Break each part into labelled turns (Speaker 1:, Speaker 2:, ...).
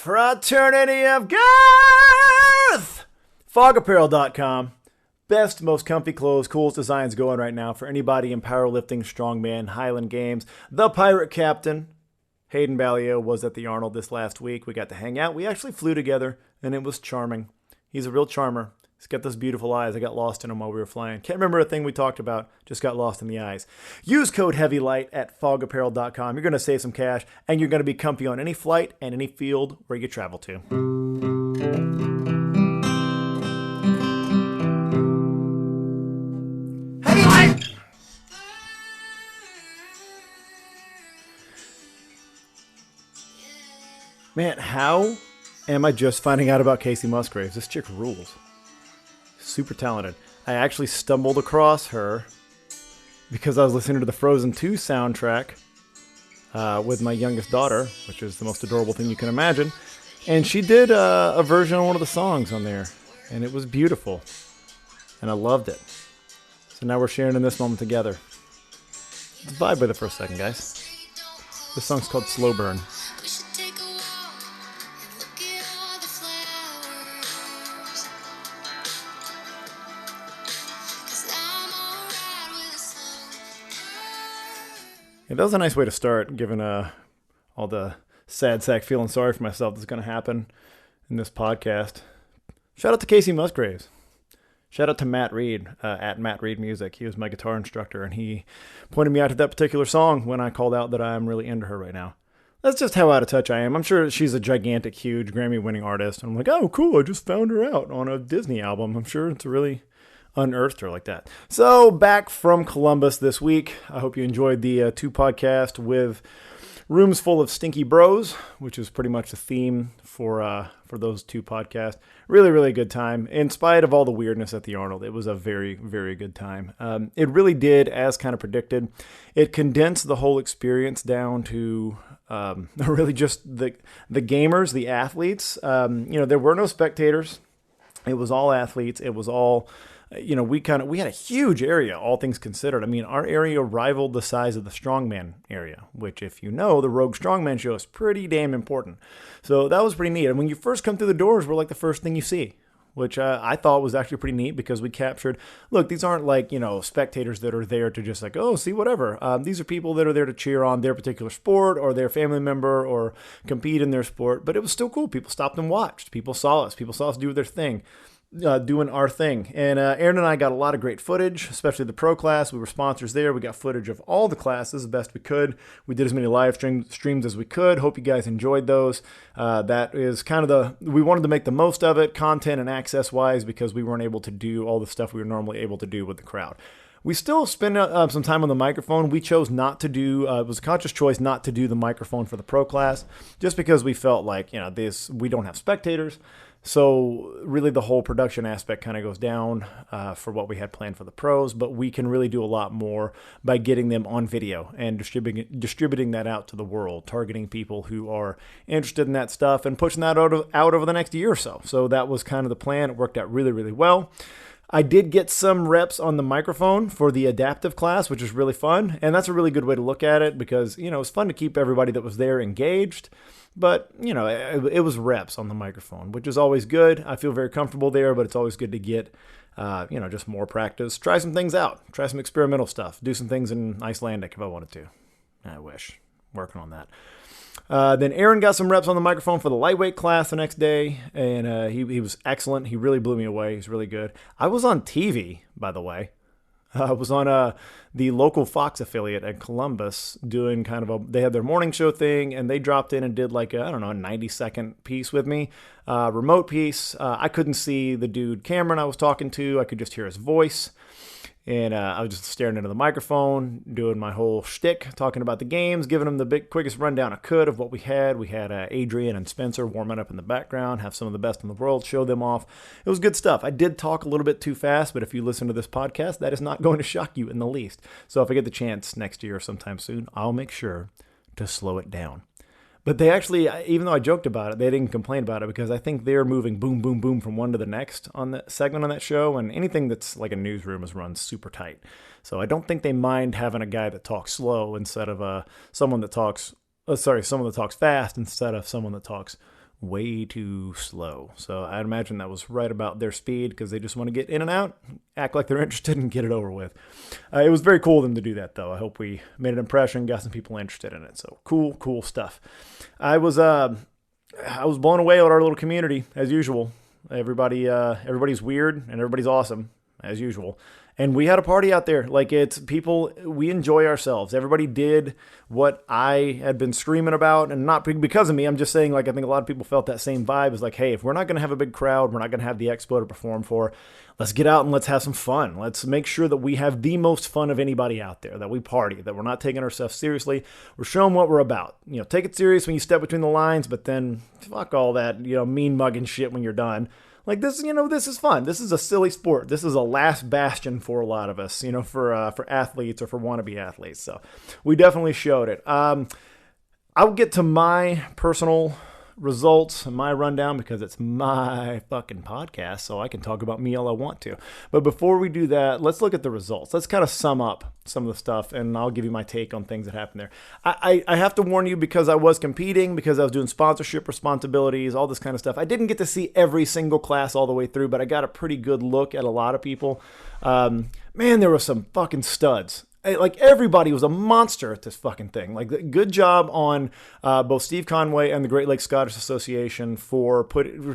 Speaker 1: Fraternity of Girth! Fogapparel.com. Best, most comfy clothes, coolest designs going right now for anybody in powerlifting, strongman, Highland Games. The Pirate Captain, Hayden Ballio, was at the Arnold this last week. We got to hang out. We actually flew together, and it was charming. He's a real charmer. He's got those beautiful eyes. I got lost in them while we were flying. Can't remember a thing we talked about. Just got lost in the eyes. Use code HEAVYLIGHT at fogapparel.com. You're going to save some cash, and you're going to be comfy on any flight and any field where you travel to. HEAVYLIGHT! Man, how am I just finding out about Casey Musgraves? This chick rules. Super talented. I actually stumbled across her because I was listening to the Frozen 2 soundtrack with my youngest daughter, which is the most adorable thing you can imagine. And she did a version of one of the songs on there, and it was beautiful. And I loved it. So now we're sharing in this moment together. Let's vibe with it for a second, guys. This song's called Slow Burn. Yeah, that was a nice way to start, given all the sad sack feeling sorry for myself that's going to happen in this podcast. Shout out to Casey Musgraves. Shout out to Matt Reed at Matt Reed Music. He was my guitar instructor, and he pointed me out to that particular song when I called out that I'm really into her right now. That's just how out of touch I am. I'm sure she's a gigantic, huge Grammy-winning artist. And I'm like, oh, cool, I just found her out on a Disney album. I'm sure it's really unearthed her like that. So back from Columbus this week. I hope you enjoyed the 2 podcast with Rooms Full of Stinky Bros, which is pretty much the theme for those 2 podcasts. Really, really good time. In spite of all the weirdness at the Arnold, it was a very, very good time. It really did, as kind of predicted. It condensed the whole experience down to really just the gamers, the athletes. There were no spectators. It was all athletes. It was all we had a huge area, all things considered. I mean, our area rivaled the size of the strongman area, which, if you know, the Rogue Strongman show is pretty damn important. So that was pretty neat. And when you first come through the doors, we're like the first thing you see, which I thought was actually pretty neat because we captured, look, these aren't like, spectators that are there to just like, oh, see, whatever. These are people that are there to cheer on their particular sport or their family member or compete in their sport. But it was still cool. People stopped and watched. People saw us. People saw us do their thing. Doing our thing. And Aaron and I got a lot of great footage, especially the pro class. We were sponsors there. We got footage of all the classes the best we could. We did as many live streams as we could. Hope you guys enjoyed those. That is kind of we wanted to make the most of it, content and access wise, because we weren't able to do all the stuff we were normally able to do with the crowd. We still spend some time on the microphone. We chose not to do, it was a conscious choice not to do the microphone for the pro class, just because we felt like, we don't have spectators. So really the whole production aspect kind of goes down for what we had planned for the pros, but we can really do a lot more by getting them on video and distributing that out to the world, targeting people who are interested in that stuff and pushing that out over the next year or so. So that was kind of the plan. It worked out really, really well. I did get some reps on the microphone for the adaptive class, which is really fun. And that's a really good way to look at it because, it's fun to keep everybody that was there engaged. But, it was reps on the microphone, which is always good. I feel very comfortable there, but it's always good to get, just more practice. Try some things out. Try some experimental stuff. Do some things in Icelandic if I wanted to. I wish. Working on that. Then Aaron got some reps on the microphone for the lightweight class the next day, and he was excellent. He really blew me away. He's really good. I was on TV, by the way. I was on the local Fox affiliate at Columbus doing they had their morning show thing, and they dropped in and did like a 90-second piece with me, remote piece. I couldn't see the dude Cameron I was talking to. I could just hear his voice. And I was just staring into the microphone, doing my whole shtick, talking about the games, giving them the quickest rundown I could of what we had. We had Adrian and Spencer warming up in the background, have some of the best in the world, show them off. It was good stuff. I did talk a little bit too fast, but if you listen to this podcast, that is not going to shock you in the least. So if I get the chance next year or sometime soon, I'll make sure to slow it down. But they actually, even though I joked about it, they didn't complain about it because I think they're moving boom, boom, boom from one to the next on the segment on that show. And anything that's like a newsroom is run super tight. So I don't think they mind having a guy that talks slow instead of someone that talks fast instead of someone that talks way too slow. So I'd imagine that was right about their speed because they just want to get in and out, act like they're interested, and get it over with. It was very cool of them to do that, though. I hope we made an impression, got some people interested in it. So cool stuff. I was blown away at our little community, as usual. Everybody's weird and everybody's awesome, as usual. And we had a party out there. Like, it's people, we enjoy ourselves. Everybody did what I had been screaming about, and not because of me. I'm just saying, like, I think a lot of people felt that same vibe. It's like, hey, if we're not going to have a big crowd, we're not going to have the expo to perform for, let's get out and let's have some fun. Let's make sure that we have the most fun of anybody out there, that we party, that we're not taking ourselves seriously. We're showing what we're about. You know, take it serious when you step between the lines, but then fuck all that, mean mugging shit when you're done. Like, this, this is fun. This is a silly sport. This is a last bastion for a lot of us, for athletes or for wannabe athletes. So we definitely showed it. I'll get to my personal results and my rundown because it's my fucking podcast, so I can talk about me all I want to. But before we do that, let's look at the results. Let's kind of sum up some of the stuff, and I'll give you my take on things that happened there. I have to warn you, because I was competing, because I was doing sponsorship responsibilities, all this kind of stuff. I didn't get to see every single class all the way through, but I got a pretty good look at a lot of people. Man, there were some fucking studs. Like, everybody was a monster at this fucking thing. Like, good job on both Steve Conway and the Great Lakes Scottish Association for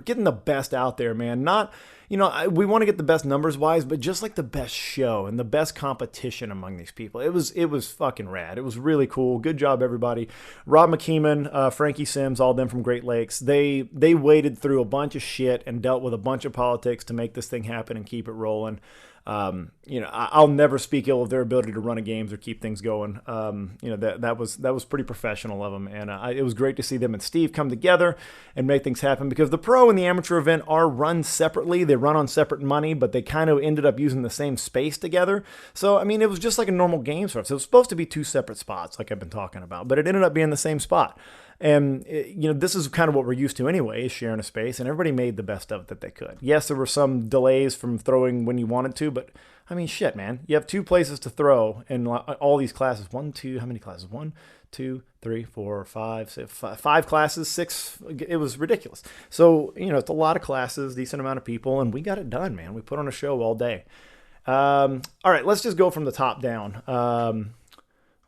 Speaker 1: getting the best out there, man. Not, we want to get the best numbers wise, but just like the best show and the best competition among these people. It was fucking rad. It was really cool. Good job, everybody. Rob McKeeman, Frankie Sims, all them from Great Lakes. They waded through a bunch of shit and dealt with a bunch of politics to make this thing happen and keep it rolling. I'll never speak ill of their ability to run a games or keep things going. That was pretty professional of them, and it was great to see them and Steve come together and make things happen, because the pro and the amateur event are run separately. They run on separate money, but they kind of ended up using the same space together. So, I mean, it was just like a normal games for us. It was supposed to be two separate spots, like I've been talking about, but it ended up being the same spot. And, this is kind of what we're used to anyway, is sharing a space, and everybody made the best of it that they could. Yes, there were some delays from throwing when you wanted to, but, I mean, shit, man. You have two places to throw in all these classes. How many classes? 1, 2, 3, 4, 5, 6, 5 classes, 6. It was ridiculous. So, it's a lot of classes, decent amount of people, and we got it done, man. We put on a show all day. All right, let's just go from the top down.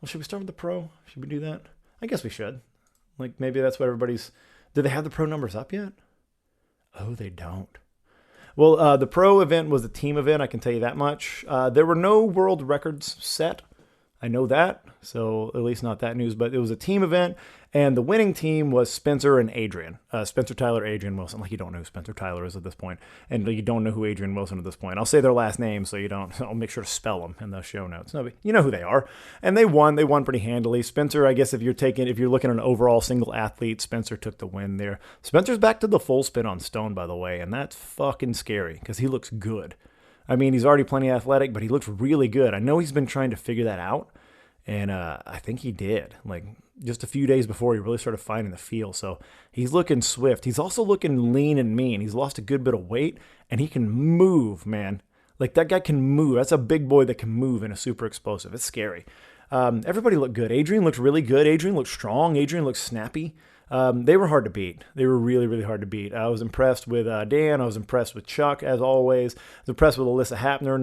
Speaker 1: Should we start with the pro? Should we do that? I guess we should. Like, maybe that's what everybody's... Do they have the pro numbers up yet? Oh, they don't. Well, the pro event was a team event, I can tell you that much. There were no world records set. I know that, so at least not that news, but it was a team event, and the winning team was Spencer and Adrian. Spencer Tyler, Adrian Wilson. Like, you don't know who Spencer Tyler is at this point, and you don't know who Adrian Wilson at this point. I'll say their last name so you don't. I'll make sure to spell them in the show notes. No, you know who they are, and they won. They won pretty handily. Spencer, I guess if you're looking at an overall single athlete, Spencer took the win there. Spencer's back to the full spin on stone, by the way, and that's fucking scary because he looks good. I mean, he's already plenty athletic, but he looks really good. I know he's been trying to figure that out, and I think he did. Like, just a few days before he really started finding the feel. So he's looking swift. He's also looking lean and mean. He's lost a good bit of weight, and he can move, man. Like, that guy can move. That's a big boy that can move and is super explosive. It's scary. Everybody looked good. Adrian looked really good. Adrian looked strong. Adrian looked snappy. They were hard to beat. They were really, really hard to beat. I was impressed with Dan. I was impressed with Chuck, as always. I was impressed with Alyssa Hapner.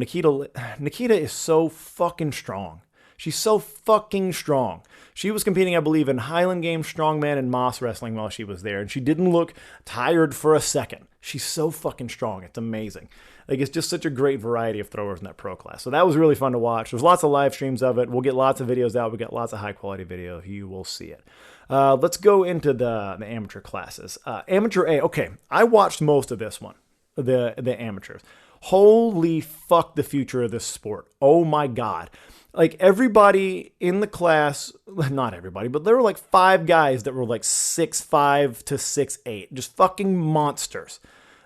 Speaker 1: Nikita is so fucking strong. She's so fucking strong. She was competing, I believe, in Highland Games, Strongman, and Moss Wrestling while she was there, and she didn't look tired for a second. She's so fucking strong. It's amazing. Like, it's just such a great variety of throwers in that pro class. So that was really fun to watch. There's lots of live streams of it. We'll get lots of videos out. We got lots of high-quality video. You will see it. Let's go into the amateur classes. Amateur A. Okay, I watched most of this one, the amateurs. Holy fuck, the future of this sport. Oh, my God. Like, everybody in the class, not everybody, but there were like 5 guys that were like 6'5" to 6'8", just fucking monsters.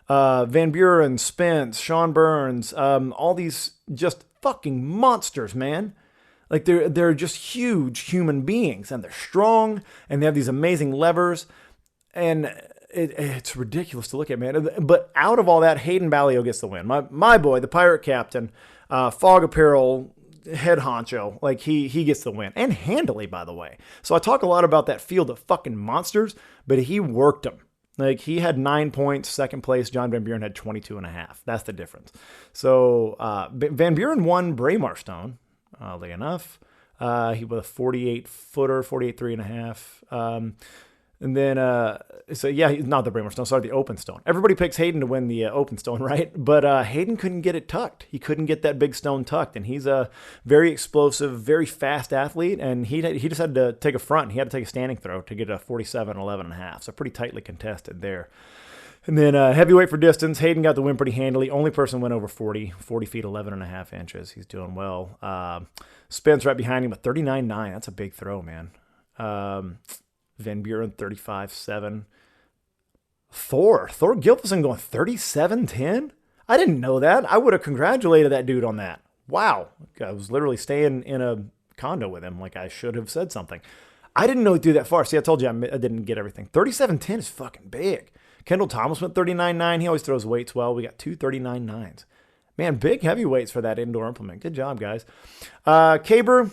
Speaker 1: Van Buren, Spence, Sean Burns, all these just fucking monsters, man. Like, they're just huge human beings, and they're strong, and they have these amazing levers, and it's ridiculous to look at, man. But out of all that, Hayden Ballio gets the win. My boy, the pirate captain, Fog Apparel head honcho, like, he gets the win, and handily, by the way. So I talk a lot about that field of fucking monsters, but he worked them. Like, he had 9 points, second place. John Van Buren had 22.5. That's the difference. So Van Buren won Braemar Stone, oddly enough. He was a 48-footer, 48 3.5. And then, not the Braemar Stone, sorry, the Open Stone. Everybody picks Hayden to win the Open Stone, right? But Hayden couldn't get it tucked. He couldn't get that big stone tucked. And he's a very explosive, very fast athlete. And he just had to take a front. He had to take a standing throw to get a 47, 11.5. So pretty tightly contested there. And then heavyweight for distance, Hayden got the win pretty handily. Only person went over 40 feet, 11.5 inches. He's doing well. Spence right behind him with 39.9. That's a big throw, man. Van Buren 35.7. Thor Gilpherson going 37.10. I didn't know that. I would have congratulated that dude on that. Wow. I was literally staying in a condo with him. Like, I should have said something. I didn't know he'd do that far. See, I told you I didn't get everything. 37.10 is fucking big. Kendall Thomas went 39.9. He always throws weights well. We got two 39.9s. Man, big heavyweights for that indoor implement. Good job, guys. Caber,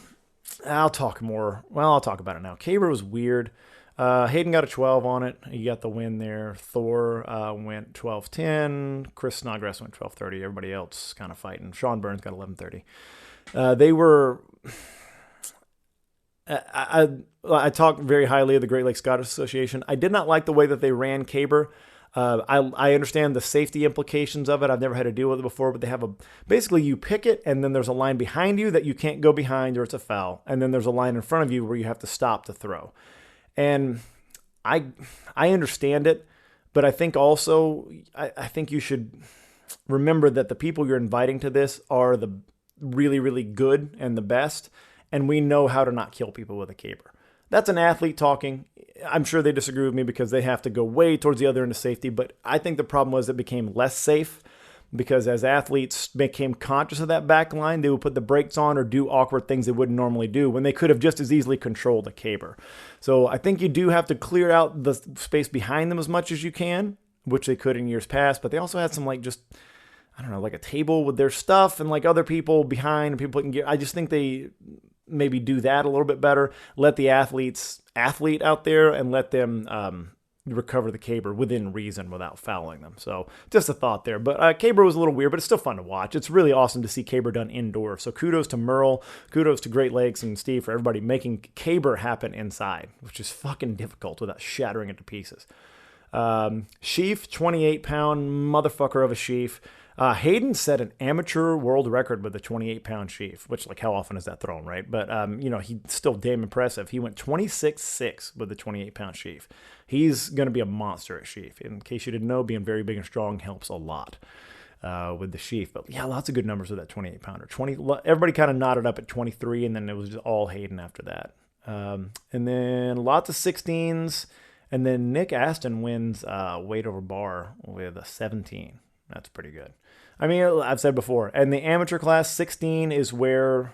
Speaker 1: I'll talk about it now. Caber was weird. Hayden got a 12 on it. He got the win there. Thor went 12.10. Chris Snodgrass went 12.30. Everybody else kind of fighting. Sean Burns got 11.30. They were... I talk very highly of the Great Lakes Scottish Association. I did not like the way that they ran Caber. I understand the safety implications of it. I've never had to deal with it before, but they have basically you pick it, and then there's a line behind you that you can't go behind or it's a foul. And then there's a line in front of you where you have to stop to throw. And I understand it, but I think also, I think you should remember that the people you're inviting to this are the really, really good and the best, and we know how to not kill people with a caber. That's an athlete talking. I'm sure they disagree with me because they have to go way towards the other end of safety, but I think the problem was it became less safe because as athletes became conscious of that back line, they would put the brakes on or do awkward things they wouldn't normally do when they could have just as easily controlled a caber. So I think you do have to clear out the space behind them as much as you can, which they could in years past, but they also had some like a table with their stuff and like other people behind and people putting gear. I just think they maybe do that a little bit better. Let the athletes athlete out there and let them recover the caber within reason without fouling them. So just a thought there. But caber was a little weird, but it's still fun to watch. It's really awesome to see caber done indoors. So kudos to Merle, kudos to Great Lakes and Steve for everybody making caber happen inside, which is fucking difficult without shattering it to pieces. Sheaf, 28-pound motherfucker of a sheaf. Hayden set an amateur world record with a 28-pound sheaf, which, like, how often is that thrown, right? But, he's still damn impressive. He went 26.6 with the 28-pound sheaf. He's going to be a monster at sheaf. In case you didn't know, being very big and strong helps a lot with the sheaf. But, yeah, lots of good numbers with that 28-pounder. Everybody kind of nodded up at 23, and then it was just all Hayden after that. And then lots of 16s. And then Nick Aston wins weight over bar with a 17. That's pretty good. I mean, I've said before, and the amateur class, 16 is where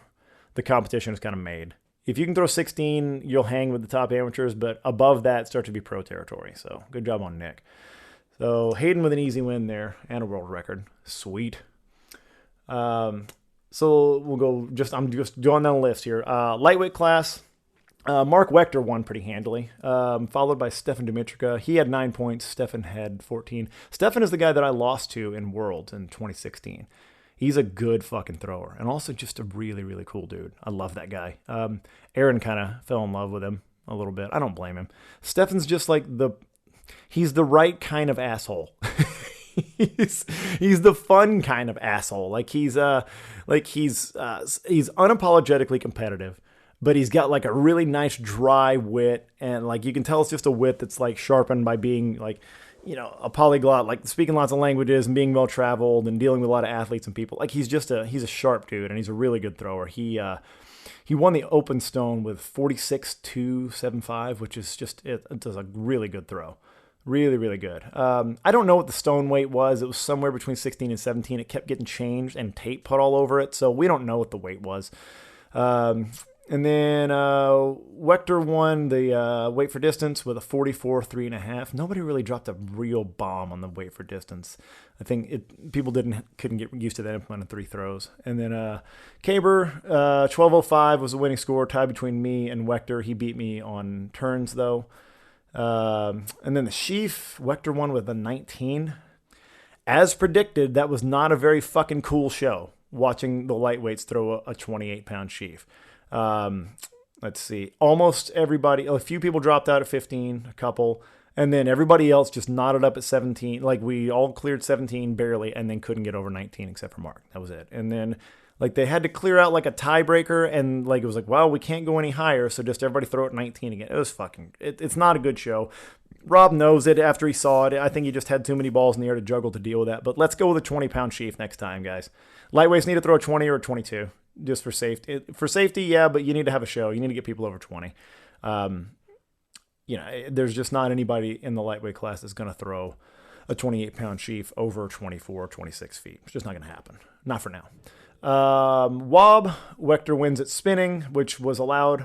Speaker 1: the competition is kind of made. If you can throw 16, you'll hang with the top amateurs, but above that, start to be pro territory. So good job on Nick. So Hayden with an easy win there and a world record. Sweet. So we'll go, I'm just going down the list here. Lightweight class. Mark Wechter won pretty handily, followed by Stefan Dimitrica. He had 9 points. Stefan had 14. Stefan is the guy that I lost to in Worlds in 2016. He's a good fucking thrower and also just a really, really cool dude. I love that guy. Aaron kind of fell in love with him a little bit. I don't blame him. Stefan's just like he's the right kind of asshole. He's the fun kind of asshole. He's unapologetically competitive. But he's got like a really nice dry wit, and like you can tell it's just a wit that's like sharpened by being like, a polyglot, like speaking lots of languages and being well traveled and dealing with a lot of athletes and people. Like he's a sharp dude, and he's a really good thrower. He won the open stone with 46.275, which is just it does a really good throw. Really, really good. I don't know what the stone weight was. It was somewhere between 16 and 17. It kept getting changed and tape put all over it, so we don't know what the weight was. And then Wechter won the weight for distance with a 44.3.5. Nobody really dropped a real bomb on the weight for distance. I think people couldn't get used to that implement in 3 throws. And then Caber, 12.05 was the winning score, tied between me and Wechter. He beat me on turns though. And then the sheaf, Wechter won with a 19. As predicted, that was not a very fucking cool show, watching the lightweights throw a 28-pound sheaf. Let's see. Almost everybody, a few people dropped out at 15, a couple, and then everybody else just knotted up at 17. Like, we all cleared 17 barely, and then couldn't get over 19 except for Mark. That was it. And then, like, they had to clear out, like, a tiebreaker, and, like, it was like, well, we can't go any higher, so just everybody throw it 19 again. It was fucking, it's not a good show. Rob knows it after he saw it. I think he just had too many balls in the air to juggle to deal with that. But let's go with a 20-pound sheaf next time, guys. Lightweights need to throw a 20 or a 22, just for safety. For safety, yeah, but you need to have a show. You need to get people over 20. There's just not anybody in the lightweight class that's going to throw a 28-pound sheaf over 24 or 26 feet. It's just not going to happen. Not for now. Wob, Wechter wins at spinning, which was allowed.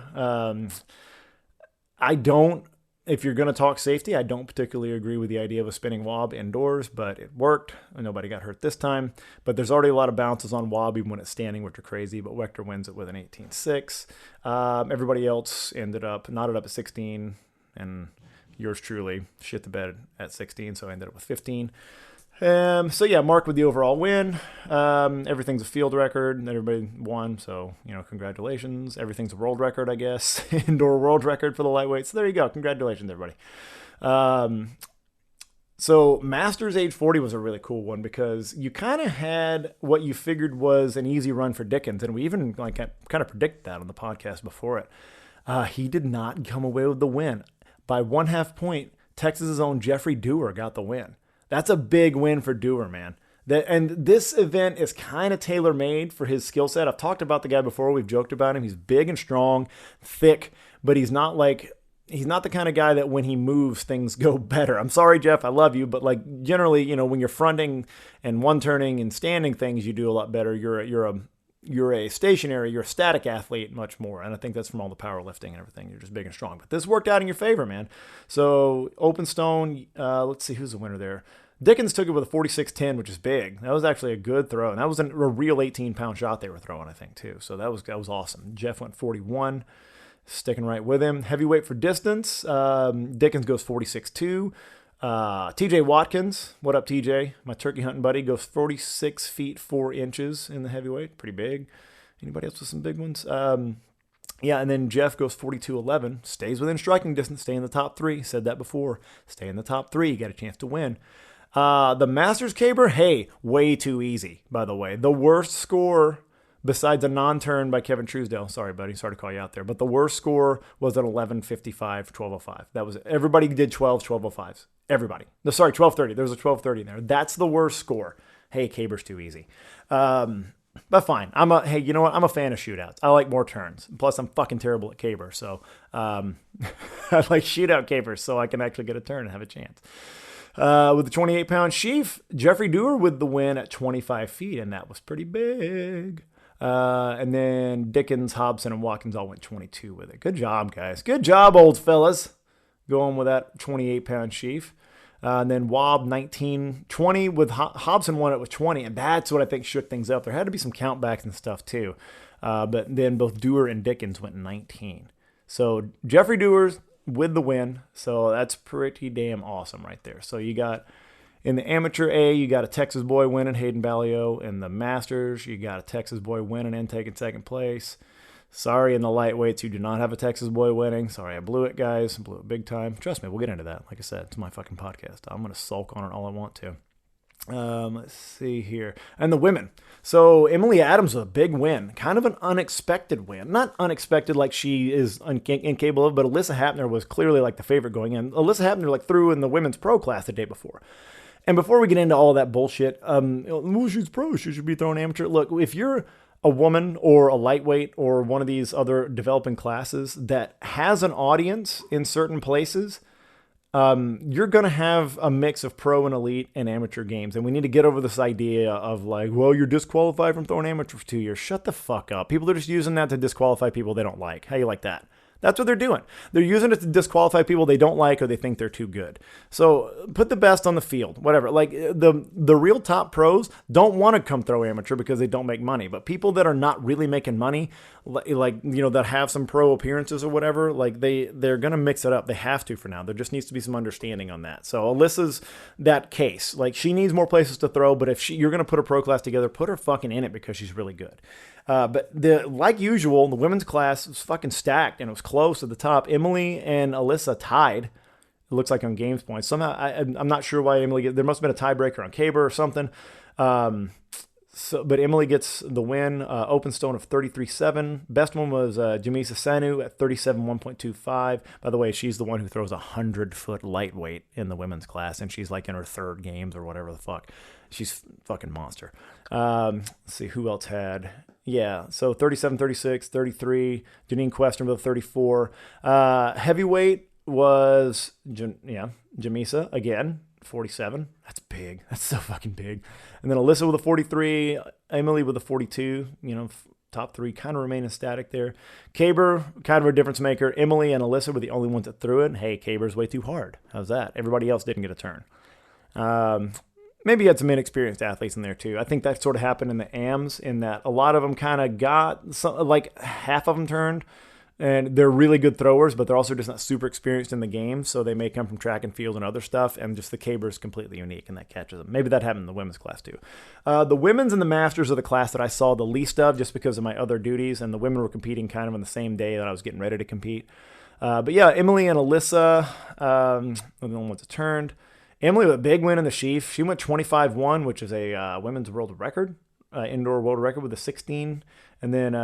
Speaker 1: If you're going to talk safety, I don't particularly agree with the idea of a spinning wob indoors, but it worked. Nobody got hurt this time. But there's already a lot of bounces on wob, even when it's standing, which are crazy. But Wechter wins it with an 18-6. Everybody else knotted up at 16, and yours truly shit the bed at 16, so I ended up with 15. Mark with the overall win. Everything's a field record, and everybody won, so, congratulations. Everything's a world record, I guess. Indoor world record for the lightweights. So there you go. Congratulations, everybody. So Masters age 40 was a really cool one because you kind of had what you figured was an easy run for Dickens, and we even kind of predicted that on the podcast before it. He did not come away with the win. By 1/2 point, Texas's own Jeffrey Dewar got the win. That's a big win for Dewar, man. And this event is kind of tailor-made for his skill set. I've talked about the guy before. We've joked about him. He's big and strong, thick, but he's not the kind of guy that when he moves, things go better. I'm sorry, Jeff. I love you. But generally, when you're fronting and one-turning and standing things, you do a lot better. You're a static athlete much more. And I think that's from all the powerlifting and everything. You're just big and strong. But this worked out in your favor, man. So open stone, let's see who's the winner there. Dickens took it with a 46-10, which is big. That was actually a good throw. And that was a real 18-pound shot they were throwing, I think, too. So that was awesome. Jeff went 41, sticking right with him. Heavyweight for distance, Dickens goes 46-2. TJ Watkins, what up, TJ? My turkey hunting buddy goes 46 feet 4 inches in the heavyweight. Pretty big. Anybody else with some big ones? And then Jeff goes 42-11. Stays within striking distance. Stay in the top 3. Said that before. Stay in the top 3. You got a chance to win. The Masters caber, hey, way too easy, by the way. The worst score, besides a non-turn by Kevin Truesdale. Sorry, buddy. Sorry to call you out there. But the worst score was at 11:55, 12:05. That was it. Everybody did 12:05s. Everybody. No, sorry, 12:30. There was a 12:30 in there. That's the worst score. Hey, caber's too easy. But fine. You know what? I'm a fan of shootouts. I like more turns. Plus, I'm fucking terrible at caber. So I like shootout cabers so I can actually get a turn and have a chance. With the 28-pound sheaf, Jeffrey Dewar with the win at 25 feet, and that was pretty big. And then Dickens, Hobson, and Watkins all went 22 with it. Good job, guys. Good job, old fellas. Going with that 28-pound sheaf. And then Wob 19-20 with Hobson won it with 20, and that's what I think shook things up. There had to be some countbacks and stuff too. But then both Dewar and Dickens went 19. So Jeffrey Dewar's with the win. So that's pretty damn awesome right there. So you got in the amateur A, you got a Texas boy winning, Hayden Ballio. In the Masters, you got a Texas boy winning and taking second place. Sorry, in the lightweights, you do not have a Texas boy winning. Sorry, I blew it, guys. I blew it big time. Trust me, we'll get into that. Like I said, it's my fucking podcast. I'm going to sulk on it all I want to. Let's see here. And the women. So Emily Adams with a big win. Kind of an unexpected win. Not unexpected like she is incapable of, but Alyssa Hapner was clearly like the favorite going in. Alyssa Hapner threw in the women's pro class the day before. And before we get into all that bullshit, well, she's pro. She should be throwing amateur. Look, if you're a woman or a lightweight or one of these other developing classes that has an audience in certain places, you're going to have a mix of pro and elite and amateur games. And we need to get over this idea of well, you're disqualified from throwing amateur for 2 years. Shut the fuck up. People are just using that to disqualify people they don't like. How you like that? That's what they're doing. They're using it to disqualify people they don't like or they think they're too good. So put the best on the field, whatever. Like the real top pros don't want to come throw amateur because they don't make money. But people that are not really making money, like that have some pro appearances or whatever, like they're gonna mix it up. They have to for now. There just needs to be some understanding on that. So Alyssa's that case. Like she needs more places to throw, but if you're gonna put a pro class together, put her fucking in it because she's really good. But like usual, the women's class was fucking stacked and it was close at the top. Emily and Alyssa tied. It looks like on games points. Somehow, I'm not sure why Emily. There must have been a tiebreaker on Caber or something. But Emily gets the win. Open stone of 33.7. Best one was Jamisa Sanu at 37.125. By the way, she's the one who throws 100-foot lightweight in the women's class, and she's like in her third games or whatever the fuck. She's fucking monster. Let's see who else had. Yeah, so 37, 36, 33. Janine Queston with a 34. Heavyweight was Jamisa again, 47. That's big. That's so fucking big. And then Alyssa with a 43. Emily with a 42. Top three kind of remaining static there. Caber, kind of a difference maker. Emily and Alyssa were the only ones that threw it. Hey, Caber's way too hard. How's that? Everybody else didn't get a turn. Maybe you had some inexperienced athletes in there too. I think that sort of happened in the AMs in that a lot of them kind of got, like half of them turned, and they're really good throwers, but they're also just not super experienced in the game, so they may come from track and field and other stuff, and just the Caber is completely unique, and that catches them. Maybe that happened in the women's class too. The women's and the masters are the class that I saw the least of just because of my other duties, and the women were competing kind of on the same day that I was getting ready to compete. But yeah, Emily and Alyssa were the only ones that turned. Emily with a big win in the sheaf. She went 25-1, which is a women's world record, indoor world record with a 16. And then,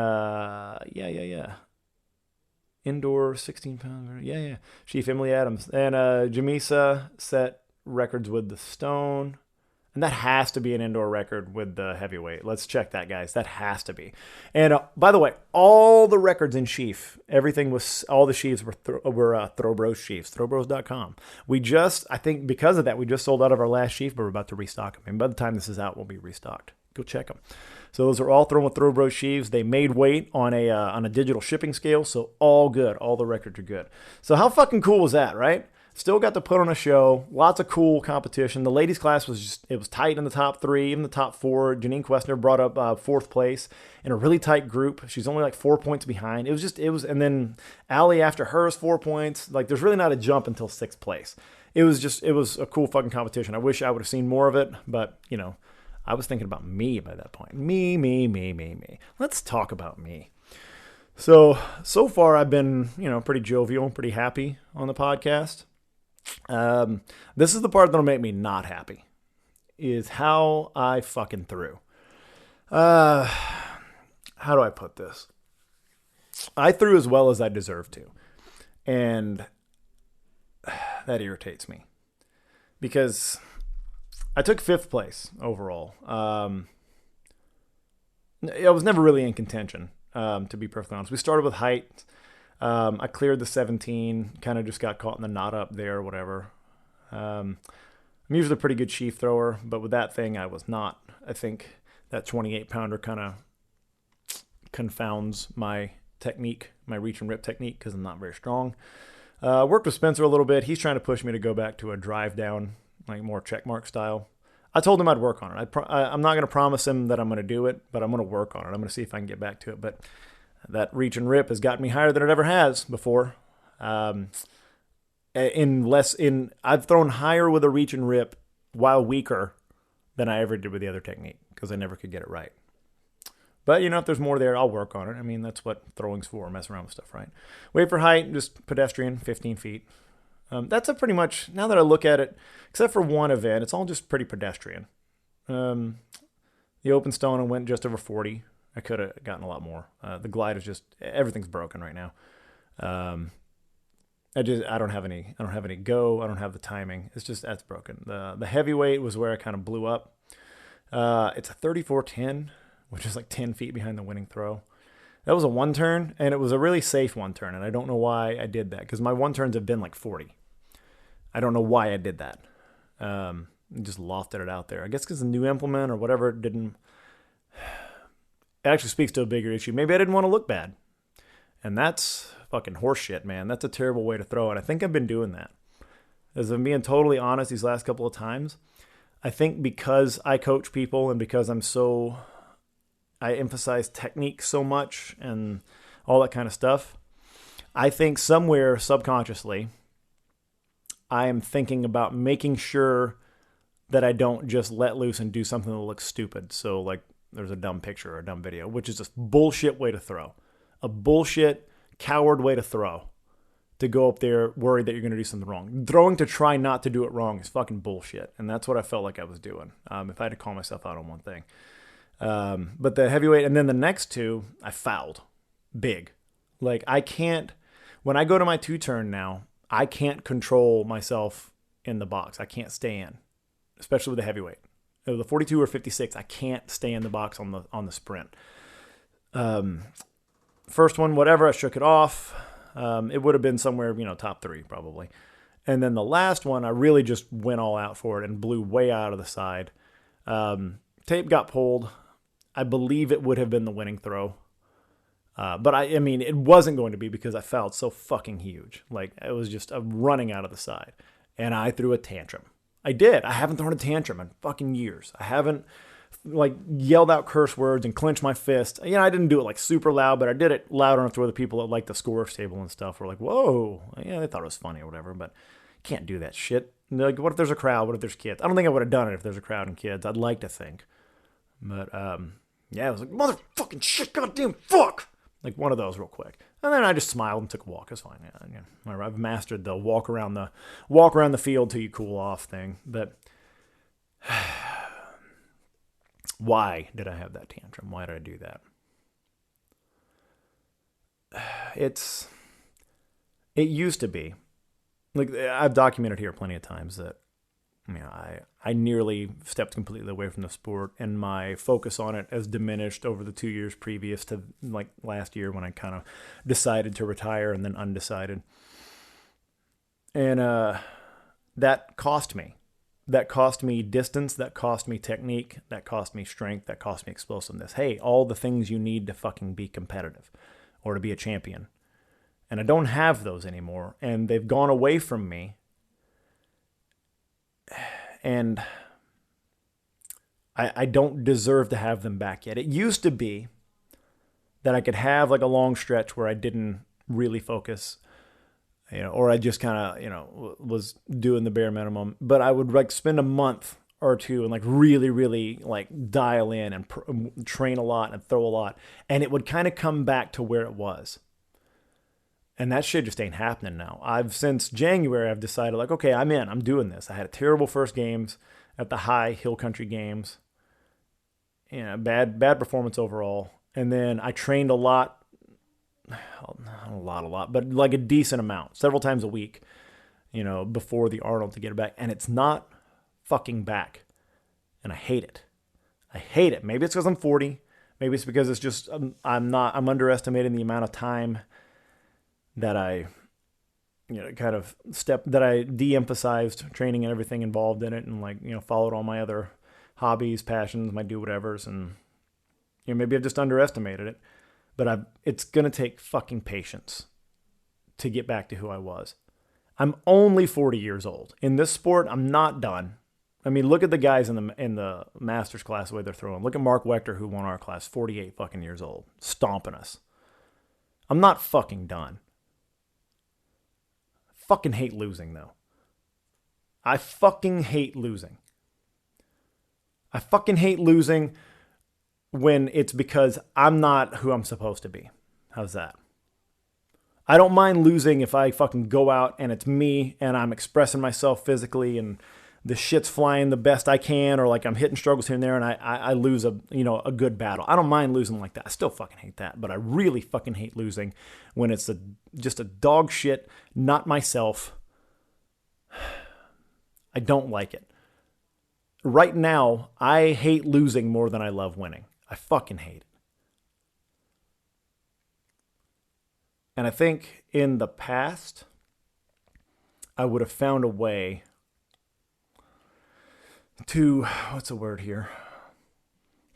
Speaker 1: indoor 16-pound. Yeah. Sheaf Emily Adams. And Jamisa set records with the stone. And that has to be an indoor record with the heavyweight. Let's check that, guys. That has to be. And by the way, all the records in sheaf, all the sheaves were Throwbros sheaves, throwbros.com. I think because of that, we just sold out of our last sheaf, but we're about to restock them. And by the time this is out, we'll be restocked. Go check them. So those are all thrown with Throwbros sheaves. They made weight on a digital shipping scale, so all good. All the records are good. So how fucking cool was that, right? Still got to put on a show. Lots of cool competition. The ladies' class was tight in the top three, even the top four. Janine Questner brought up fourth place in a really tight group. She's only like 4 points behind. And then Allie after her is 4 points. Like there's really not a jump until sixth place. It was a cool fucking competition. I wish I would have seen more of it, but I was thinking about me by that point. Me. Let's talk about me. So far I've been, pretty jovial, pretty happy on the podcast. This is the part that'll make me not happy, is how I fucking threw. How do I put this? I threw as well as I deserved to. And that irritates me because I took fifth place overall. I was never really in contention, to be perfectly honest. We started with height. I cleared the 17, kind of just got caught in the knot up there or whatever. I'm usually a pretty good sheaf thrower, but with that thing, I was not. I think that 28-pounder kind of confounds my technique, my reach and rip technique, because I'm not very strong. Worked with Spencer a little bit. He's trying to push me to go back to a drive down, like more checkmark style. I told him I'd work on it. I'm not going to promise him that I'm going to do it, but I'm going to work on it. I'm going to see if I can get back to it. But that reach and rip has gotten me higher than it ever has before. I've thrown higher with a reach and rip while weaker than I ever did with the other technique because I never could get it right. But, if there's more there, I'll work on it. I mean, that's what throwing's for, mess around with stuff, right? Wait for height, just pedestrian, 15 feet. That's a pretty much, now that I look at it, except for one event, it's all just pretty pedestrian. The open stone, I went just over 40. I could have gotten a lot more. The glide is just, everything's broken right now. I don't have any go. I don't have the timing. It's just, that's broken. The heavyweight was where I kind of blew up. It's a 34-10, which is like 10 feet behind the winning throw. That was a one turn, and it was a really safe one turn, and I don't know why I did that, because my one turns have been like 40. I don't know why I did that. Just lofted it out there. I guess because the new implement or whatever didn't... It actually speaks to a bigger issue. Maybe I didn't want to look bad. And that's fucking horseshit, man. That's a terrible way to throw. And I think I've been doing that. As I'm being totally honest, these last couple of times, I think because I coach people and because I emphasize technique so much and all that kind of stuff, I think somewhere subconsciously, I am thinking about making sure that I don't just let loose and do something that looks stupid. So like there's a dumb picture or a dumb video, which is a bullshit way to throw. A bullshit, coward way to throw. To go up there worried that you're going to do something wrong. Throwing to try not to do it wrong is fucking bullshit. And that's what I felt like I was doing. If I had to call myself out on one thing. But the heavyweight, and then the next two, I fouled. Big. Like I can't, when I go to my 2-turn now, I can't control myself in the box. I can't stay in, especially with the heavyweight. The 42 or 56, I can't stay in the box on the sprint. First one, whatever, I shook it off. It would have been somewhere, top 3 probably. And then the last one, I really just went all out for it and blew way out of the side. Tape got pulled. I believe it would have been the winning throw. But I mean, it wasn't going to be because I fouled so fucking huge. Like it was just a running out of the side. And I threw a tantrum. I did. I haven't thrown a tantrum in fucking years. I haven't like yelled out curse words and clenched my fist. I didn't do it like super loud, but I did it loud enough to where the people at like the scorer's table and stuff were like, whoa. Yeah, they thought it was funny or whatever, but can't do that shit. And like, what if there's a crowd? What if there's kids? I don't think I would have done it if there's a crowd and kids. I'd like to think. But yeah, I was like, motherfucking shit, goddamn fuck. Like one of those real quick. And then I just smiled and took a walk. It's fine. Yeah, I've mastered the walk around the field till you cool off thing. But why did I have that tantrum? Why did I do that? It used to be. Like I've documented here plenty of times that I nearly stepped completely away from the sport, and my focus on it has diminished over the 2 years previous to like last year when I kind of decided to retire and then undecided. And that cost me. That cost me distance, that cost me technique, that cost me strength, that cost me explosiveness. Hey, all the things you need to fucking be competitive or to be a champion. And I don't have those anymore, and they've gone away from me. And I don't deserve to have them back yet. It used to be that I could have like a long stretch where I didn't really focus, or I just kind of, was doing the bare minimum. But I would like spend a month or two and like really, really like dial in and train a lot and throw a lot. And it would kind of come back to where it was. And that shit just ain't happening now. Since January, I've decided like, okay, I'm in. I'm doing this. I had a terrible first games at the high hill country games. Bad performance overall. And then I trained a lot, but like a decent amount, several times a week, before the Arnold to get it back. And it's not fucking back. And I hate it. Maybe it's because I'm 40. Maybe it's because it's just, I'm underestimating the amount of time that I, that I de-emphasized training and everything involved in it, and like, followed all my other hobbies, passions, my do-whatevers, and maybe I've just underestimated it. But it's gonna take fucking patience to get back to who I was. I'm only 40 years old in this sport. I'm not done. I mean, look at the guys in the masters class, the way they're throwing. Look at Mark Wechter, who won our class, 48 fucking years old, stomping us. I'm not fucking done. Fucking hate losing, though. I fucking hate losing. I fucking hate losing when it's because I'm not who I'm supposed to be. How's that? I don't mind losing if I fucking go out and it's me and I'm expressing myself physically and the shit's flying the best I can, or like I'm hitting struggles here and there and I lose a good battle. I don't mind losing like that. I still fucking hate that, but I really fucking hate losing when it's just a dog shit, not myself. I don't like it. Right now, I hate losing more than I love winning. I fucking hate it. And I think in the past, I would have found a way to, what's the word here?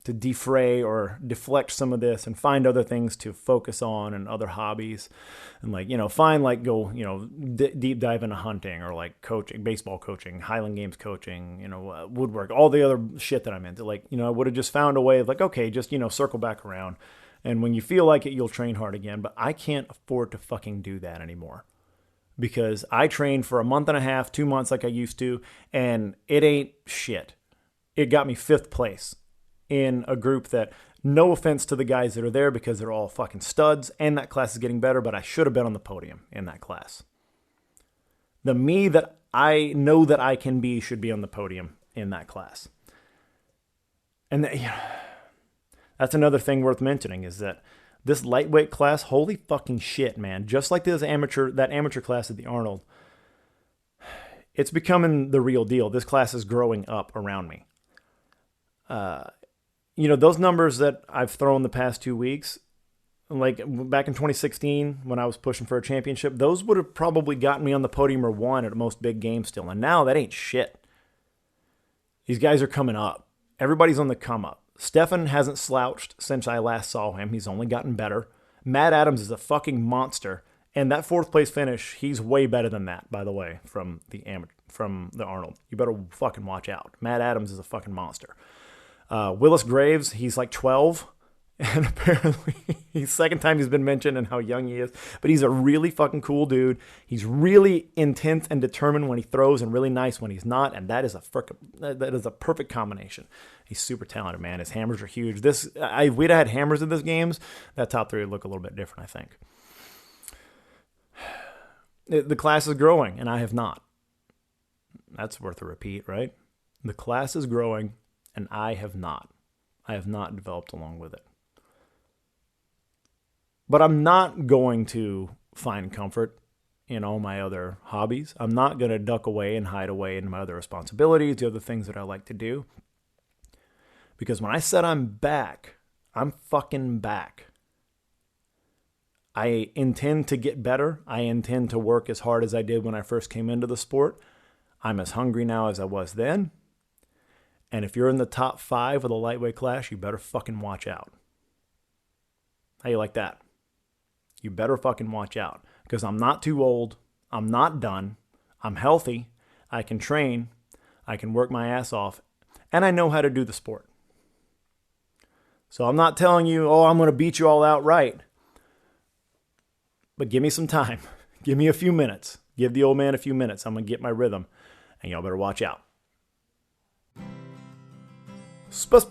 Speaker 1: to defray or deflect some of this and find other things to focus on and other hobbies and deep dive into hunting or like coaching, baseball coaching, Highland Games coaching, woodwork, all the other shit that I'm into. I would have just found a way of okay, just, circle back around. And when you feel like it, you'll train hard again. But I can't afford to fucking do that anymore because I trained for a month and a half, 2 months like I used to, and it ain't shit. It got me 5th place in a group that, no offense to the guys that are there because they're all fucking studs and that class is getting better, but I should have been on the podium in that class. The me that I know that I can be should be on the podium in that class. And that's another thing worth mentioning is that this lightweight class, holy fucking shit, man. Just like that amateur class at the Arnold, it's becoming the real deal. This class is growing up around me. Those numbers that I've thrown the past 2 weeks, like back in 2016 when I was pushing for a championship, those would have probably gotten me on the podium or won at most big games still. And now that ain't shit. These guys are coming up. Everybody's on the come up. Stefan hasn't slouched since I last saw him. He's only gotten better. Matt Adams is a fucking monster. And that 4th place finish, he's way better than that, by the way, from the Arnold. You better fucking watch out. Matt Adams is a fucking monster. Willis Graves, he's like 12, and apparently he's second time he's been mentioned and how young he is, but he's a really fucking cool dude. He's really intense and determined when he throws and really nice when he's not, and that is a perfect combination. He's super talented, man. His hammers are huge. If we'd had hammers in this games, that top 3 would look a little bit different, I think. The class is growing, and I have not. That's worth a repeat, right? The class is growing, and I have not. I have not developed along with it. But I'm not going to find comfort in all my other hobbies. I'm not going to duck away and hide away in my other responsibilities, the other things that I like to do. Because when I said I'm back, I'm fucking back. I intend to get better. I intend to work as hard as I did when I first came into the sport. I'm as hungry now as I was then. And if you're in the top 5 of the lightweight class, you better fucking watch out. How you like that? You better fucking watch out. Because I'm not too old. I'm not done. I'm healthy. I can train. I can work my ass off. And I know how to do the sport. So I'm not telling you, I'm going to beat you all outright. But give me some time. Give me a few minutes. Give the old man a few minutes. I'm going to get my rhythm. And y'all better watch out. Sport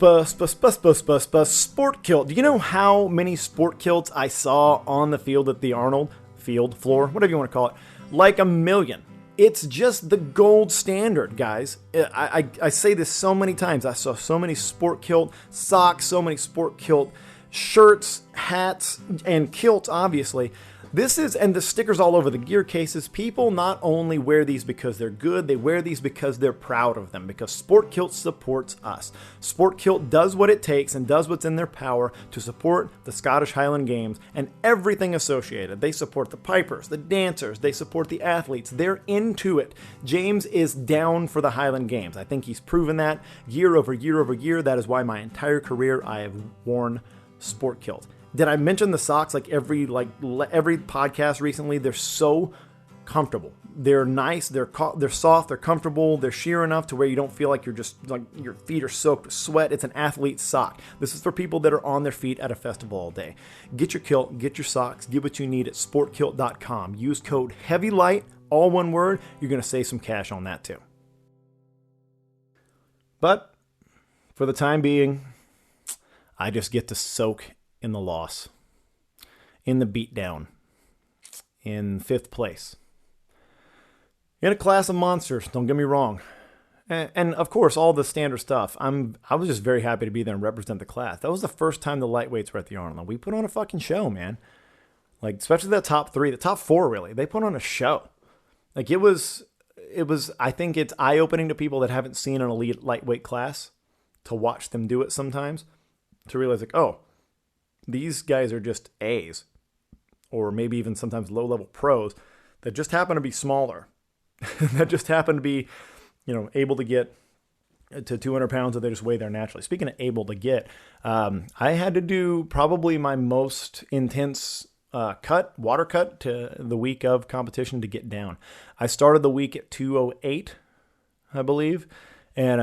Speaker 1: kilt. Do you know how many sport kilts I saw on the field at the Arnold? Field, floor, whatever you want to call it. Like 1 million. It's just the gold standard, guys. I say this so many times. I saw so many sport kilt socks, so many sport kilt shirts, hats, and kilts, obviously. And the stickers all over the gear cases. People not only wear these because they're good, they wear these because they're proud of them, because Sport Kilt supports us. Sport Kilt does what it takes and does what's in their power to support the Scottish Highland Games and everything associated. They support the pipers, the dancers, they support the athletes. They're into it. James is down for the Highland Games. I think he's proven that year over year over year. That is why my entire career I have worn Sport Kilt. Did I mention the socks every podcast recently? They're so comfortable. They're nice. They're soft. They're comfortable. They're sheer enough to where you don't feel like you're just your feet are soaked with sweat. It's an athlete sock. This is for people that are on their feet at a festival all day. Get your kilt. Get your socks. Get what you need at sportkilt.com. Use code HEAVYLIGHT, all one word. You're going to save some cash on that too. But for the time being, I just get to soak in the loss, in the beatdown, in 5th place. In a class of monsters, don't get me wrong. And of course, all the standard stuff. I was just very happy to be there and represent the class. That was the first time the lightweights were at the Arnold. We put on a fucking show, man. Especially the top 3, the top 4 really. They put on a show. It was, I think it's eye-opening to people that haven't seen an elite lightweight class to watch them do it sometimes, to realize these guys are just A's, or maybe even sometimes low-level pros that just happen to be smaller, that just happen to be, able to get to 200 pounds that they just weigh there naturally. Speaking of able to get, I had to do probably my most intense water cut to the week of competition to get down. I started the week at 208, I believe. And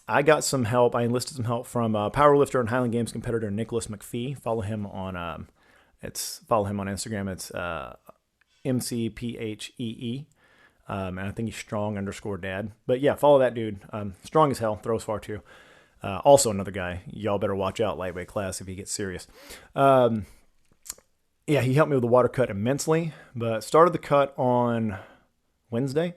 Speaker 1: I got some help. I enlisted some help from powerlifter and Highland Games competitor Nicholas McPhee. Follow him on Instagram. It's MCPHEE. And I think he's strong_dad. But yeah, follow that dude. Strong as hell, throws far too. Also another guy. Y'all better watch out, lightweight class, if he gets serious. Yeah, he helped me with the water cut immensely. But started the cut on Wednesday.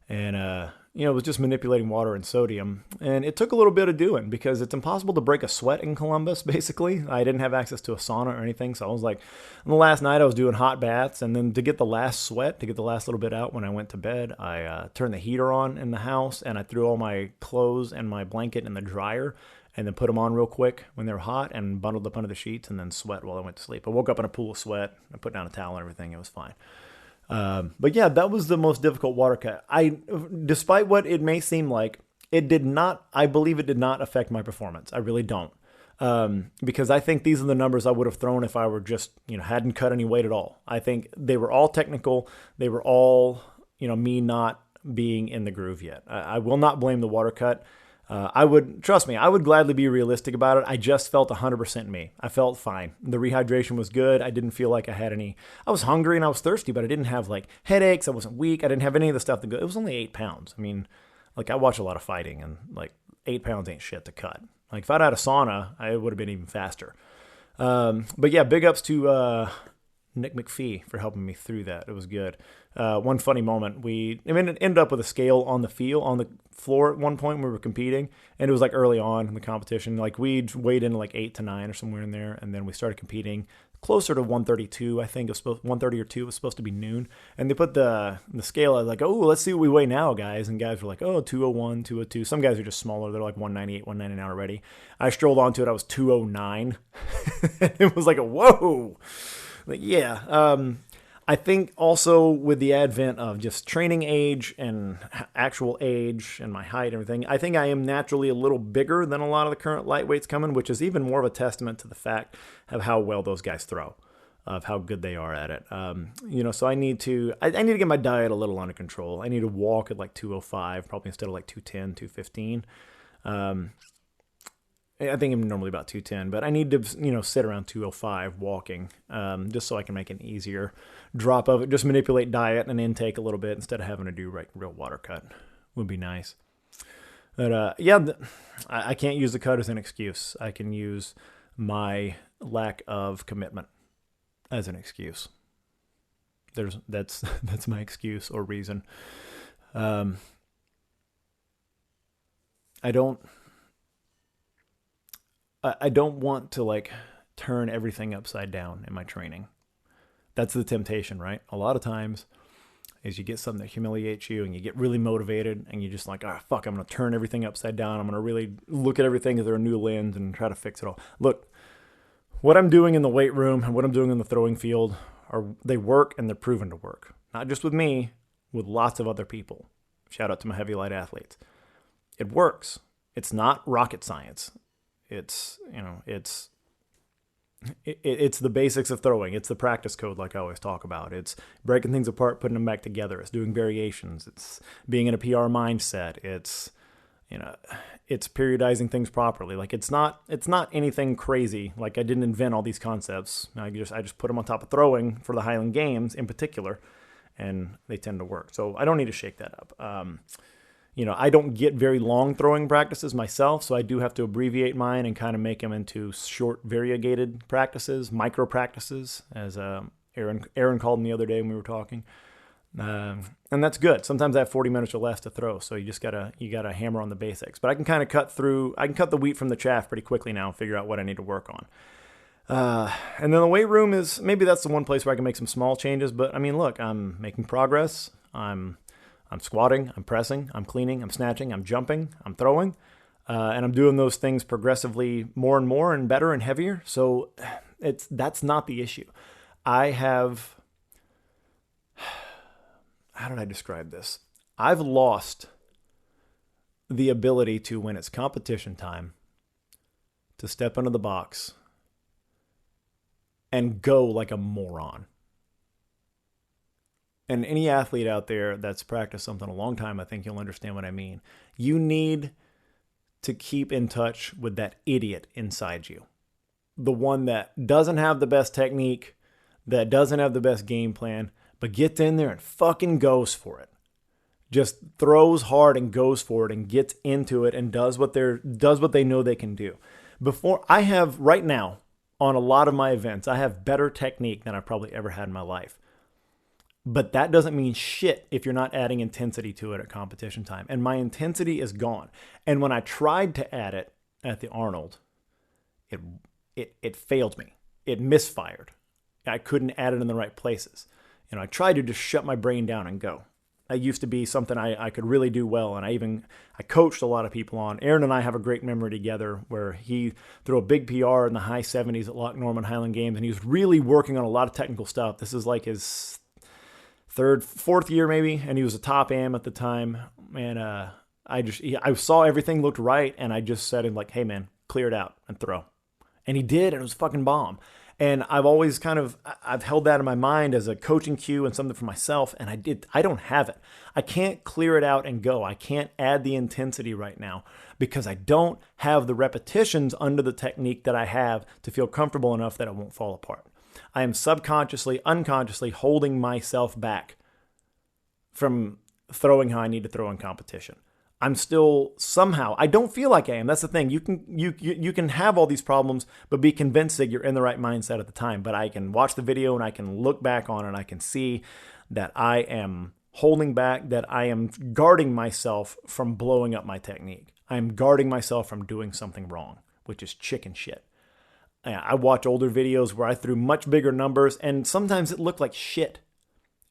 Speaker 1: And it was just manipulating water and sodium. And it took a little bit of doing because it's impossible to break a sweat in Columbus, basically. I didn't have access to a sauna or anything. So I was like, on the last night I was doing hot baths. And then to get the last sweat, to get the last little bit out when I went to bed, I turned the heater on in the house and I threw all my clothes and my blanket in the dryer and then put them on real quick when they were hot and bundled up under the sheets and then sweat while I went to sleep. I woke up in a pool of sweat. I put down a towel and everything. It was fine. But yeah, that was the most difficult water cut. Despite what it may seem like, I believe it did not affect my performance. I really don't. Because I think these are the numbers I would have thrown if I were just, hadn't cut any weight at all. I think they were all technical. They were all, me not being in the groove yet. I will not blame the water cut. I would gladly be realistic about it. I just felt 100% me. I felt fine. The rehydration was good. I didn't feel like I was hungry and I was thirsty, but I didn't have like headaches. I wasn't weak. I didn't have any of the stuff that go. It was only 8 pounds. I mean, like I watch a lot of fighting and like 8 pounds ain't shit to cut. Like if I'd had a sauna, it would have been even faster. But yeah, big ups to, Nick McPhee for helping me through that. It was good. One funny moment, it ended up with a scale on the floor at one point when we were competing, and it was like early on in the competition. Like we weighed in like 8 to 9 or somewhere in there, and then we started competing closer to 132. I think it was 130 or 2. It was supposed to be noon, and they put the scale. I was like, oh, let's see what we weigh now, guys. And guys were like, oh, 201, 202. Some guys are just smaller. They're like 198, 199 already. I strolled onto it. I was 209. It was like a whoa. Like, yeah. I think also with the advent of just training age and actual age and my height and everything, I think I am naturally a little bigger than a lot of the current lightweights coming, which is even more of a testament to the fact of how well those guys throw, of how good they are at it. So I need to get my diet a little under control. I need to walk at like 205, probably instead of like 210, 215. I think I'm normally about 210, but I need to, sit around 205 walking, just so I can make an easier drop of it. Just manipulate diet and intake a little bit instead of having to do real water cut. Would be nice. But I can't use the cut as an excuse. I can use my lack of commitment as an excuse. That's my excuse or reason. I don't want to like turn everything upside down in my training. That's the temptation, right? A lot of times is you get something that humiliates you and you get really motivated and you just like, I'm going to turn everything upside down. I'm going to really look at everything through a new lens and try to fix it all. Look, what I'm doing in the weight room and what I'm doing in the throwing field they work and they're proven to work. Not just with me, with lots of other people. Shout out to my heavy light athletes. It works. It's not rocket science. It's the basics of throwing. It's the practice code, like I always talk about. It's breaking things apart, putting them back together. It's doing variations. It's being in a PR mindset. It's periodizing things properly. Like it's not anything crazy. Like I didn't invent all these concepts. I just put them on top of throwing for the Highland Games in particular, and they tend to work. So I don't need to shake that up. I don't get very long throwing practices myself, so I do have to abbreviate mine and kind of make them into short, variegated practices, micro practices, as Aaron called them the other day when we were talking. And that's good. Sometimes I have 40 minutes or less to throw, so you gotta hammer on the basics. But I can kind of cut the wheat from the chaff pretty quickly now and figure out what I need to work on. And then the weight room maybe that's the one place where I can make some small changes. But I mean, look, I'm making progress. I'm squatting, I'm pressing, I'm cleaning, I'm snatching, I'm jumping, I'm throwing, and I'm doing those things progressively more and more and better and heavier. So that's not the issue. How did I describe this? I've lost the ability to, when it's competition time, to step into the box and go like a moron. And any athlete out there that's practiced something a long time, I think you'll understand what I mean. You need to keep in touch with that idiot inside you. The one that doesn't have the best technique, that doesn't have the best game plan, but gets in there and fucking goes for it. Just throws hard and goes for it and gets into it and does what they know they can do. Before I have right now on a lot of my events, I have better technique than I've probably ever had in my life. But that doesn't mean shit if you're not adding intensity to it at competition time. And my intensity is gone. And when I tried to add it at the Arnold, it failed me. It misfired. I couldn't add it in the right places. I tried to just shut my brain down and go. That used to be something I could really do well. And I coached a lot of people on. Aaron and I have a great memory together where he threw a big PR in the high 70s at Loch Norman Highland Games. And he was really working on a lot of technical stuff. This is like his fourth year maybe, and he was a top am at the time. And I saw everything looked right, and I just said, like, hey man, clear it out and throw. And he did, and it was fucking bomb. And I've always I've held that in my mind as a coaching cue and something for myself, and I don't have it. I can't clear it out and go. I can't add the intensity right now because I don't have the repetitions under the technique that I have to feel comfortable enough that it won't fall apart. I am subconsciously, unconsciously holding myself back from throwing how I need to throw in competition. I'm still somehow, I don't feel like I am. That's the thing. You can have all these problems, but be convinced that you're in the right mindset at the time. But I can watch the video and I can look back on it and I can see that I am holding back, that I am guarding myself from blowing up my technique. I am guarding myself from doing something wrong, which is chicken shit. I watch older videos where I threw much bigger numbers, and sometimes it looked like shit.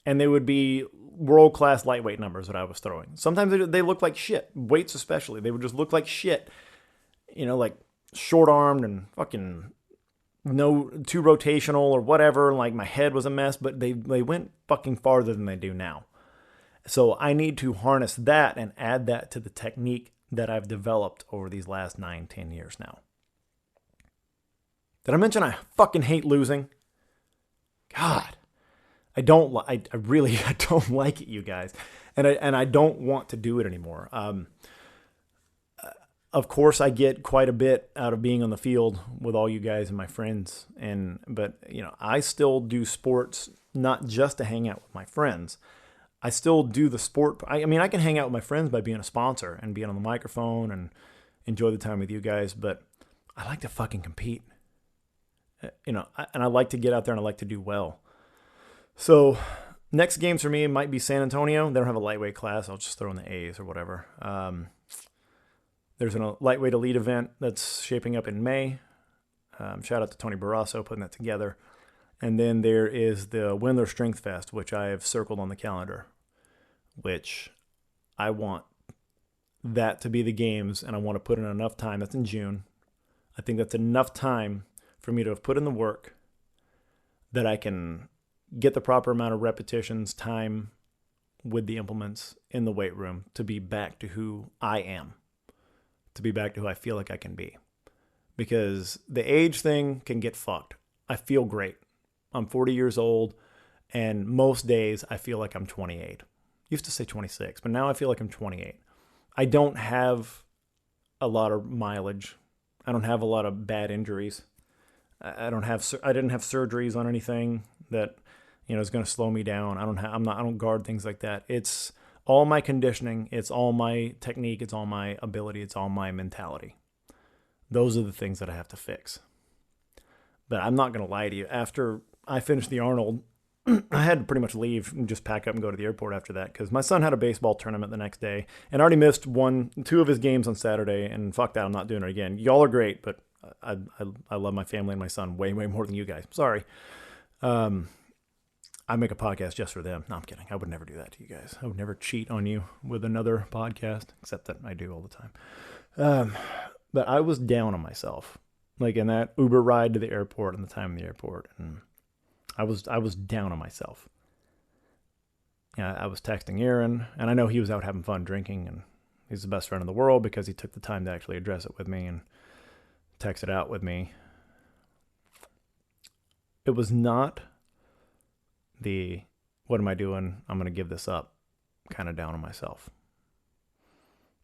Speaker 1: And they would be world-class lightweight numbers that I was throwing. Sometimes they look like shit, weights especially. They would just look like shit, like short-armed and fucking no too rotational or whatever. Like my head was a mess, but they went fucking farther than they do now. So I need to harness that and add that to the technique that I've developed over these last 9-10 years now. Did I mention I fucking hate losing? God, I really don't like it, you guys. And I don't want to do it anymore. Of course, I get quite a bit out of being on the field with all you guys and my friends. But I still do sports not just to hang out with my friends. I still do the sport. I can hang out with my friends by being a sponsor and being on the microphone and enjoy the time with you guys. But I like to fucking compete. And I like to get out there and I like to do well. So next games for me might be San Antonio. They don't have a lightweight class. I'll just throw in the A's or whatever. There's a lightweight elite event that's shaping up in May. Shout out to Tony Barrasso putting that together. And then there is the Windler Strength Fest, which I have circled on the calendar, which I want that to be the games, and I want to put in enough time. That's in June. I think that's enough time for me to have put in the work that I can get the proper amount of repetitions, time with the implements in the weight room to be back to who I am, to be back to who I feel like I can be. Because the age thing can get fucked. I feel great. I'm 40 years old, and most days I feel like I'm 28. Used to say 26, but now I feel like I'm 28. I don't have a lot of mileage. I don't have a lot of bad injuries. I didn't have surgeries on anything that is going to slow me down. I don't guard things like that. It's all my conditioning. It's all my technique. It's all my ability. It's all my mentality. Those are the things that I have to fix. But I'm not going to lie to you. After I finished the Arnold, I had to pretty much leave and just pack up and go to the airport after that because my son had a baseball tournament the next day and I already missed 2 of his games on Saturday, and fuck that, I'm not doing it again. Y'all are great, but I love my family and my son way, way more than you guys. Sorry. I make a podcast just for them. No, I'm kidding. I would never do that to you guys. I would never cheat on you with another podcast, except that I do all the time. But I was down on myself, like in that Uber ride to the airport and the time in the airport. And I was down on myself. Yeah, I was texting Aaron, and I know he was out having fun drinking and He's the best friend in the world because he took the time to actually address it with me and text it out with me. It was not the, what am I doing? I'm going to give this up kind of down on myself.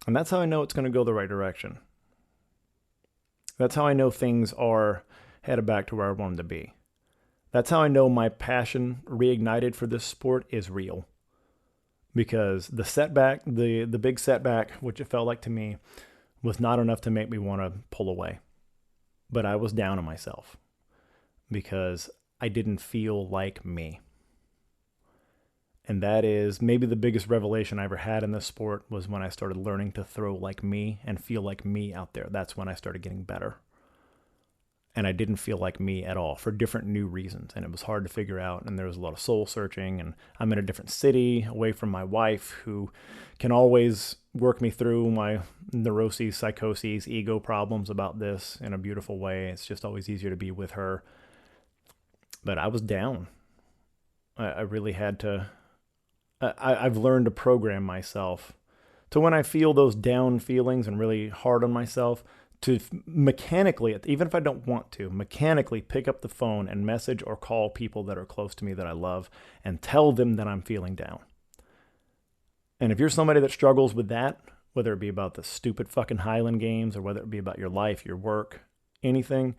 Speaker 1: And that's how I know it's going to go the right direction. That's how I know things are headed back to where I want them to be. That's how I know my passion reignited for this sport is real. Because the setback, the big setback, which it felt like to me, was not enough to make me want to pull away. But I was down on myself because I didn't feel like me. And that is maybe the biggest revelation I ever had in this sport was when I started learning to throw like me and feel like me out there. That's when I started getting better. And I didn't feel like me at all for different new reasons. And it was hard to figure out. And there was a lot of soul searching. And I'm in a different city away from my wife, who can always work me through my neuroses, psychoses, ego problems about this in a beautiful way. It's just always easier to be with her. But I was down. I really had to. I've learned to program myself to, when I feel those down feelings and really hard on myself, to mechanically, even if I don't want to, mechanically pick up the phone and message or call people that are close to me that I love and tell them that I'm feeling down. And if you're somebody that struggles with that, whether it be about the stupid fucking Highland games or whether it be about your life, your work, anything,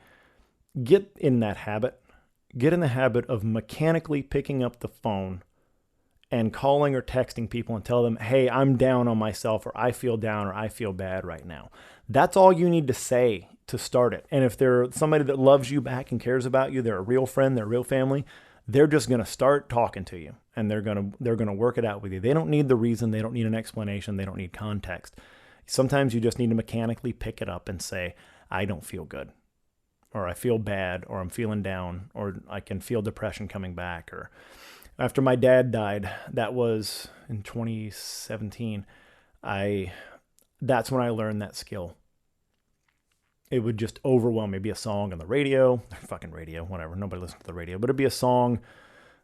Speaker 1: get in that habit. Get in the habit of mechanically picking up the phone and calling or texting people and tell them, hey, I'm down on myself, or I feel down, or I feel bad right now. That's all you need to say to start it. And if they're somebody that loves you back and cares about you, they're a real friend, they're a real family, they're just going to start talking to you, and they're going to work it out with you. They don't need the reason. They don't need an explanation. They don't need context. Sometimes you just need to mechanically pick it up and say, I don't feel good, or I feel bad, or I'm feeling down, or I can feel depression coming back. Or after my dad died, that was in 2017, that's when I learned that skill. It would just overwhelm me. It'd be a song on the radio, fucking radio, whatever. Nobody listens to the radio, but it'd be a song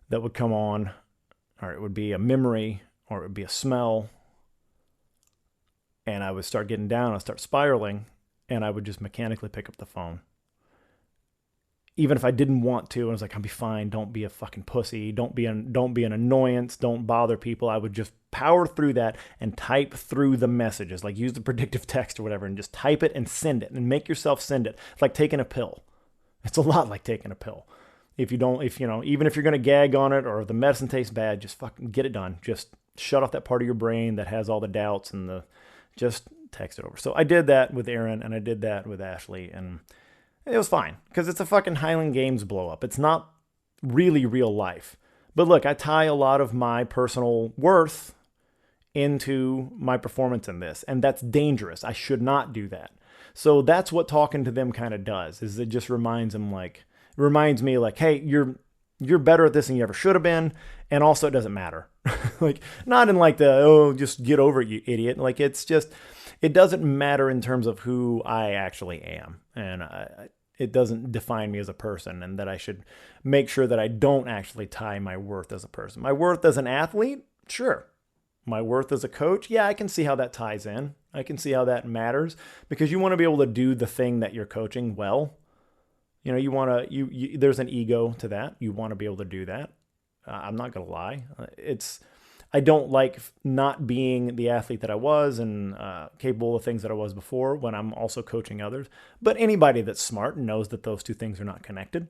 Speaker 1: that would come on, or it would be a memory, or it would be a smell. And I would start getting down, I'd start spiraling, and I would just mechanically pick up the phone. Even if I didn't want to, I was like, I'll be fine. Don't be a fucking pussy. Don't be an annoyance. Don't bother people. I would just power through that and type through the messages, like use the predictive text or whatever, and just type it and send it, and make yourself send it. It's like taking a pill. It's a lot like taking a pill. Even if you're going to gag on it, or if the medicine tastes bad, just fucking get it done. Just shut off that part of your brain that has all the doubts and just text it over. So I did that with Aaron, and I did that with Ashley, and it was fine, because it's a fucking Highland Games blow up. It's not really real life. But look, I tie a lot of my personal worth into my performance in this, and that's dangerous. I should not do that. So that's what talking to them kind of does, is it just reminds me like, hey, you're better at this than you ever should have been, and also it doesn't matter. Like, not in like just get over it, you idiot. Like, it's just, it doesn't matter in terms of who I actually am, and it doesn't define me as a person, and that I should make sure that I don't actually tie my worth as a person. My worth as an athlete, sure. My worth as a coach, yeah, I can see how that ties in. I can see how that matters, because you want to be able to do the thing that you're coaching well. You know, there's an ego to that. You want to be able to do that. I'm not going to lie. I don't like not being the athlete that I was and capable of things that I was before when I'm also coaching others. But anybody that's smart knows that those two things are not connected.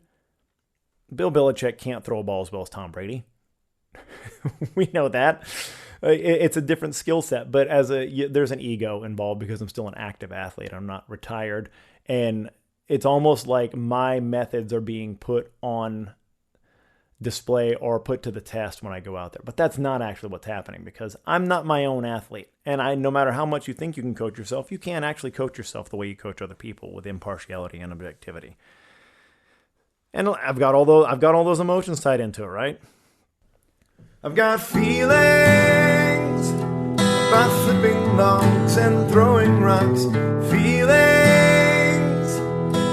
Speaker 1: Bill Belichick can't throw a ball as well as Tom Brady. We know that. It's a different skill set, but there's an ego involved because I'm still an active athlete. I'm not retired. And it's almost like my methods are being put on display or put to the test when I go out there. But that's not actually what's happening, because I'm not my own athlete. And no matter how much you think you can coach yourself, you can't actually coach yourself the way you coach other people, with impartiality and objectivity. And I've got all those emotions tied into it, right? I've got feelings about flipping logs and throwing rocks. Feelings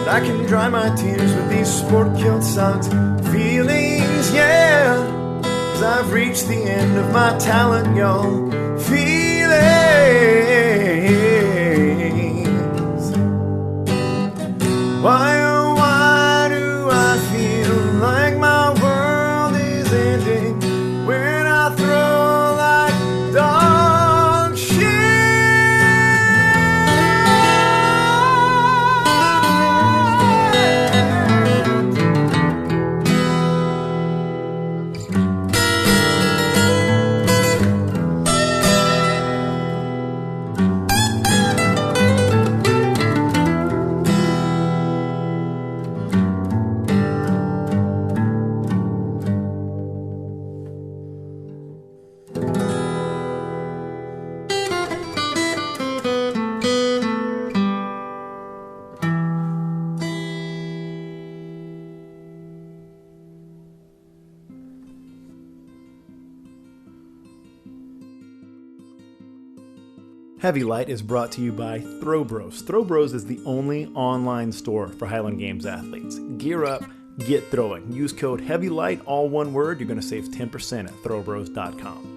Speaker 1: that I can dry my tears with these sport-killed socks. Feelings, yeah, 'cause I've reached the end of my talent, y'all. Feelings Why, oh, why do I feel like my world is ending when I throw like dog shit? Heavy Light is brought to you by Throw Bros. Throw Bros is the only online store for Highland Games athletes. Gear up, get throwing. Use code HEAVYLIGHT, all one word. You're going to save 10% at throwbros.com.